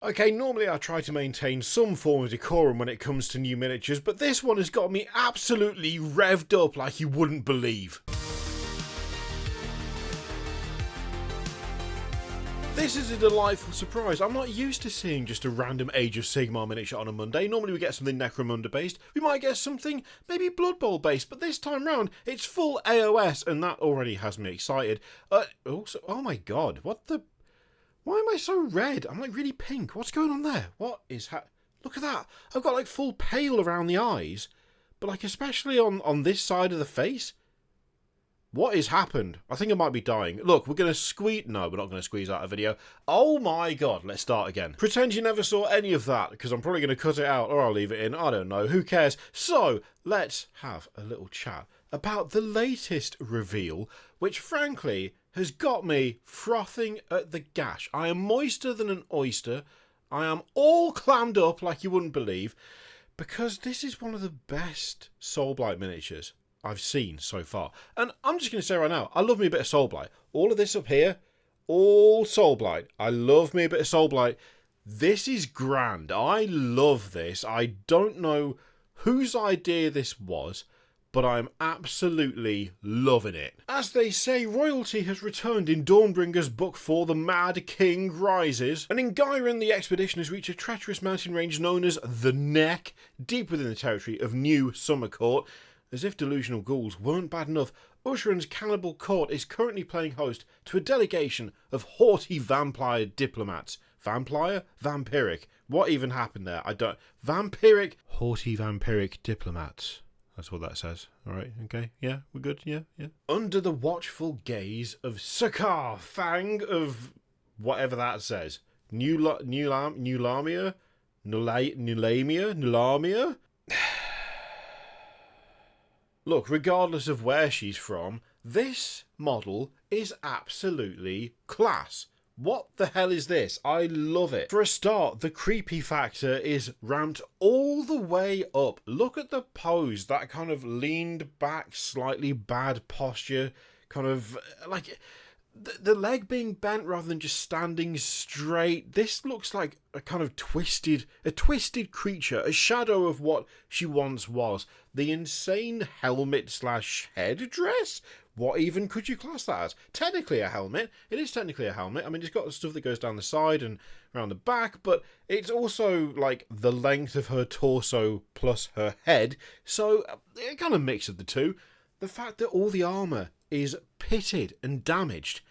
Okay, normally I try to maintain some form of decorum when it comes to new miniatures, but this one has got me absolutely revved up like you wouldn't believe. This is a delightful surprise. I'm not used to seeing just a random Age of Sigmar miniature on a Monday. Normally we get something Necromunda based. We might get something maybe Blood Bowl based, but this time round it's full AOS, and that already has me excited. Also, oh my god, what the... Why am I so red? I'm like really pink. What's going on there? What is Look at that. I've got like full pale around the eyes, but like especially on this side of the face. What has happened? I think I might be dying. Look, we're going to squeeze... No, we're not going to squeeze out a video. Oh my god, let's start again. Pretend you never saw any of that, because I'm probably going to cut it out, or I'll leave it in. I don't know. Who cares? So, let's have a little chat about the latest reveal, which frankly has got me frothing at the gash. I am moister than an oyster. I am all clammed up like you wouldn't believe, because this is one of the best Soulblight miniatures I've seen so far. And I'm just going to say right now, I love me a bit of Soulblight. All of this up here, all Soulblight. I love me a bit of Soulblight. This is grand. I love this. I don't know whose idea this was, but I'm absolutely loving it. As they say, royalty has returned in Dawnbringer's Book 4, The Mad King Rises, and in Gyron the expedition has reached a treacherous mountain range known as The Neck, deep within the territory of New Summercourt. As if delusional ghouls weren't bad enough, Usheron's cannibal court is currently playing host to a delegation of haughty vampire diplomats. Vampire? Vampiric. What even happened there? I don't... Vampiric? Haughty vampiric diplomats. That's what that says. Alright, okay. Yeah, we're good. Yeah. Under the watchful gaze of Sekhar, Fang of... whatever that says. Nulahmia? Nulahmia? Look, regardless of where she's from, this model is absolutely class. What the hell is this? I love it. For a start, the creepy factor is ramped all the way up. Look at the pose, that kind of leaned back, slightly bad posture, kind of like the leg being bent rather than just standing straight. This looks like a kind of twisted creature, a shadow of what she once was. The insane helmet / headdress? What even could you class that as? Technically a helmet. It is technically a helmet. I mean, it's got the stuff that goes down the side and around the back, but it's also like the length of her torso plus her head, so it kind of mixes the two. The fact that all the armour is pitted and damaged.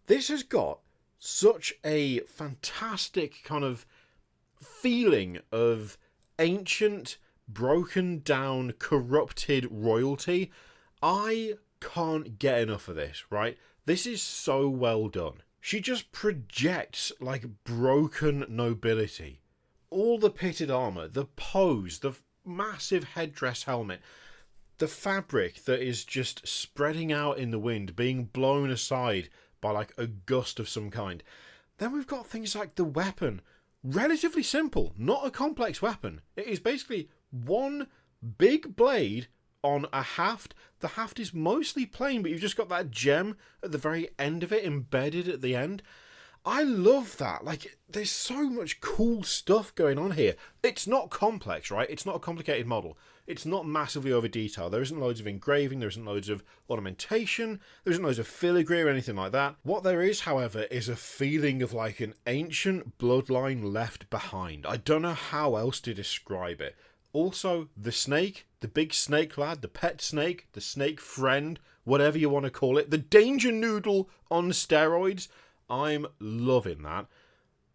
This has got such a fantastic kind of feeling of ancient, broken down, corrupted royalty. I can't get enough of this, right? This is so well done. She just projects like broken nobility. All the pitted armour, the pose, the massive headdress helmet, the fabric that is just spreading out in the wind, being blown aside by like a gust of some kind. Then we've got things like the weapon. Relatively simple, not a complex weapon. It is basically one big blade on a haft. The haft is mostly plain, but you've just got that gem at the very end of it embedded at the end. I love that. Like, there's so much cool stuff going on here. It's not complex, right? It's not a complicated model. It's not massively over detailed. There isn't loads of engraving. There isn't loads of ornamentation. There isn't loads of filigree or anything like that. What there is, however, is a feeling of like an ancient bloodline left behind. I don't know how else to describe it. Also, the snake, the big snake lad, the pet snake, the snake friend, whatever you want to call it, the danger noodle on steroids. I'm loving that.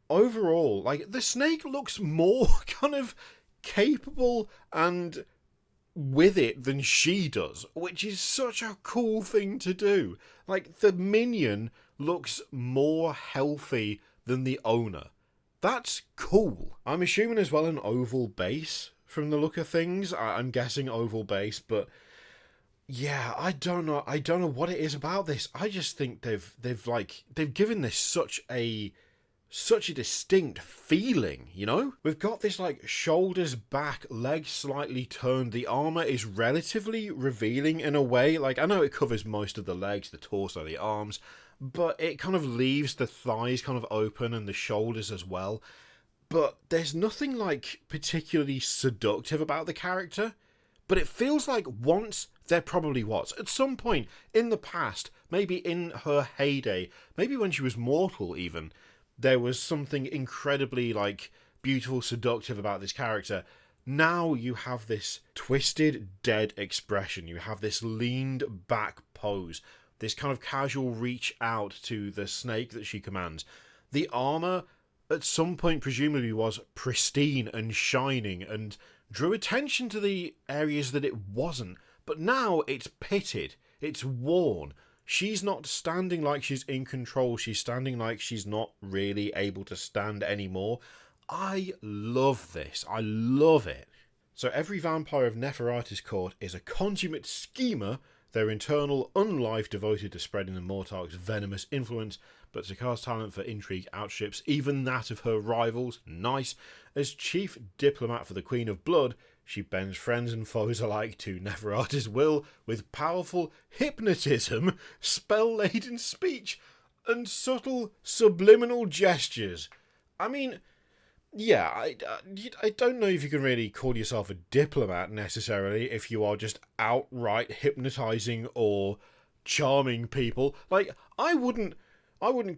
Overall, like, the snake looks more kind of capable and with it than she does, which is such a cool thing to do. Like, the minion looks more healthy than the owner. That's cool. I'm assuming as well an oval base from the look of things. I'm guessing oval base, but yeah, I don't know what it is about this. I just think they've given this such a distinct feeling, you know? We've got this like shoulders back, legs slightly turned. The armor is relatively revealing in a way. Like, I know it covers most of the legs, the torso, the arms, but it kind of leaves the thighs kind of open and the shoulders as well. but there's nothing, like, particularly seductive about the character. But it feels like once there probably was. At some point in the past, maybe in her heyday, maybe when she was mortal even, there was something incredibly, like, beautiful, seductive about this character. Now you have this twisted, dead expression. You have this leaned back pose. This kind of casual reach out to the snake that she commands. The armour, at some point, presumably was pristine and shining and drew attention to the areas that it wasn't. But now it's pitted. It's worn. She's not standing like she's in control. She's standing like she's not really able to stand anymore. I love this. I love it. So every vampire of Neferata's court is a consummate schemer, their internal unlife devoted to spreading the Mortarch's venomous influence, but Sekhar's talent for intrigue outstrips even that of her rivals. Nice. As chief diplomat for the Queen of Blood, she bends friends and foes alike to Neferata's will with powerful hypnotism, spell-laden speech, and subtle subliminal gestures. I mean, yeah, I don't know if you can really call yourself a diplomat necessarily if you are just outright hypnotizing or charming people. Like, I wouldn't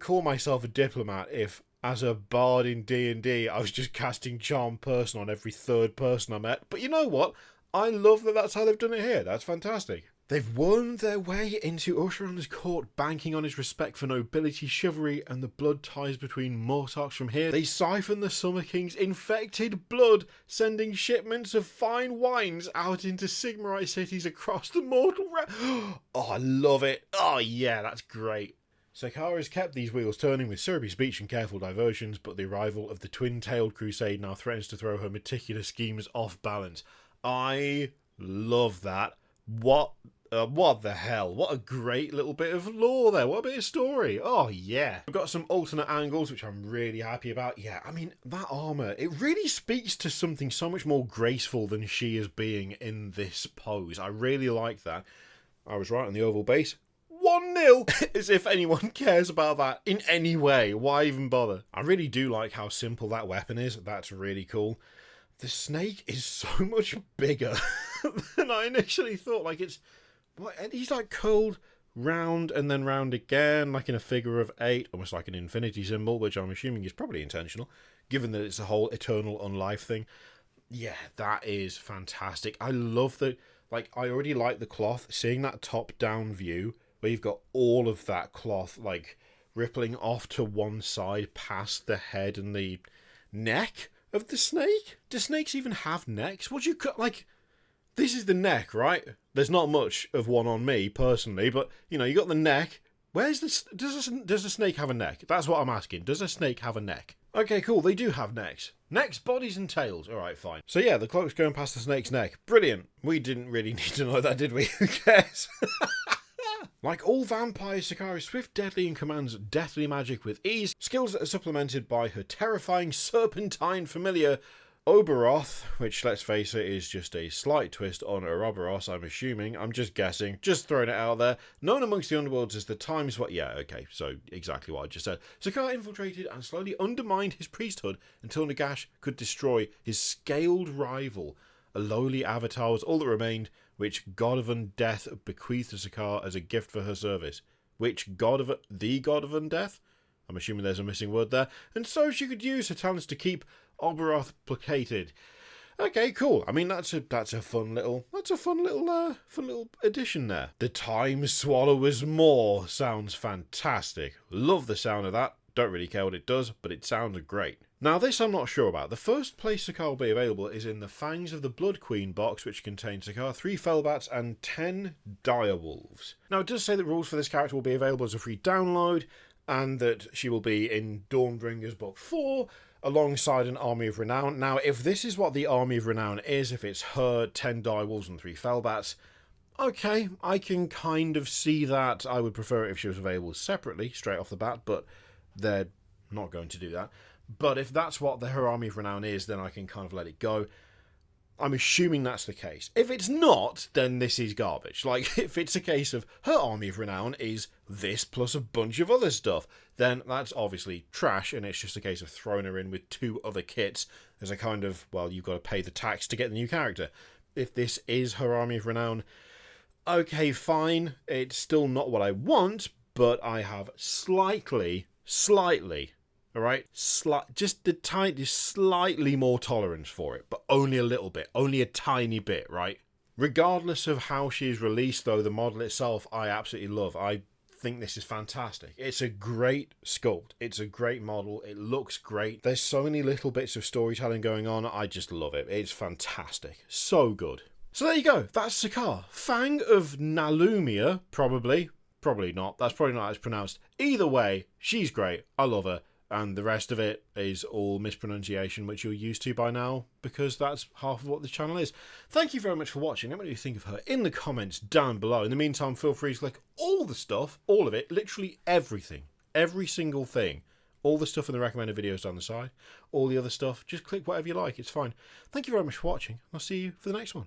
call myself a diplomat if, as a bard in D&D, I was just casting Charm Person on every third person I met. But you know what? I love that that's how they've done it here. That's fantastic. They've wormed their way into Usheron's court, banking on his respect for nobility, chivalry, and the blood ties between Mortarchs. From here, they siphon the Summer King's infected blood, sending shipments of fine wines out into Sigmarite cities across the mortal realm. Oh, I love it. Oh, yeah, that's great. Sekhar has kept these wheels turning with syrupy speech and careful diversions, but the arrival of the twin-tailed crusade now threatens to throw her meticulous schemes off balance. I love that. What the hell? What a great little bit of lore there. What a bit of story. Oh, yeah. We've got some alternate angles, which I'm really happy about. Yeah, I mean, that armour, it really speaks to something so much more graceful than she is being in this pose. I really like that. I was right on the oval base. 1-0! As if anyone cares about that in any way. Why even bother? I really do like how simple that weapon is. That's really cool. The snake is so much bigger than I initially thought. Like, it's... he's like curled round and then round again, like in a figure of 8, almost like an infinity symbol, which I'm assuming is probably intentional, given that it's a whole eternal unlife thing. Yeah, that is fantastic. I love that. Like, I already like the cloth. Seeing that top-down view, where you've got all of that cloth, like, rippling off to one side past the head and the neck of the snake. Do snakes even have necks? What do you cut? Like, this is the neck, right? There's not much of one on me, personally, but, you know, you got the neck. Where's this? Does a snake have a neck? That's what I'm asking. Does a snake have a neck? Okay, cool. They do have necks. Necks, bodies, and tails. All right, fine. So, yeah, the cloak's going past the snake's neck. Brilliant. We didn't really need to know that, did we? Who cares? Like all vampires, Sekhar is swift, deadly, and commands deathly magic with ease, skills that are supplemented by her terrifying serpentine familiar, Oberoth, which, let's face it, is just a slight twist on Ouroboros, I'm assuming. I'm just guessing. Just throwing it out there. Known amongst the underworlds as the Times... Yeah, okay, so exactly what I just said. Sekhar infiltrated and slowly undermined his priesthood until Nagash could destroy his scaled rival. A lowly avatar was all that remained, which God of Undeath bequeathed to Sekhar as a gift for her service. Which God of... The God of Undeath? I'm assuming there's a missing word there. And so she could use her talents to keep Oberoth placated. Okay, cool. I mean, that's a fun little addition there. The Time Swallower's Maw sounds fantastic. Love the sound of that. Don't really care what it does, but it sounds great. Now, this I'm not sure about. The first place Sekhar will be available is in the Fangs of the Blood Queen box, which contains Sekhar, 3 Fellbats, and 10 Direwolves. Now, it does say that rules for this character will be available as a free download, and that she will be in Dawnbringer's Book 4, alongside an Army of Renown. Now, if this is what the Army of Renown is, if it's her, 10 Direwolves and 3 Fellbats, okay, I can kind of see that. I would prefer it if she was available separately, straight off the bat, but they're not going to do that. But if that's what her Army of Renown is, then I can kind of let it go. I'm assuming that's the case. If it's not, then this is garbage. Like, if it's a case of her army of renown is this plus a bunch of other stuff, then that's obviously trash, and it's just a case of throwing her in with 2 other kits as a kind of, well, you've got to pay the tax to get the new character. If this is her army of renown, okay, fine. It's still not what I want, but I have slightly, alright, just slightly more tolerance for it, but only a little bit, only a tiny bit, right? Regardless of how she's released, though, the model itself, I absolutely love. I think this is fantastic. It's a great sculpt. It's a great model. It looks great. There's so many little bits of storytelling going on. I just love it. It's fantastic. So good. So there you go. That's Sekhar. Fang of Nulahmia, probably. Probably not. That's probably not how it's pronounced. Either way, she's great. I love her. And the rest of it is all mispronunciation, which you're used to by now, because that's half of what this channel is. Thank you very much for watching. Let me know what you think of her in the comments down below. In the meantime, feel free to click all the stuff, all of it, literally everything, every single thing, all the stuff in the recommended videos down the side, all the other stuff, just click whatever you like, it's fine. Thank you very much for watching. I'll see you for the next one.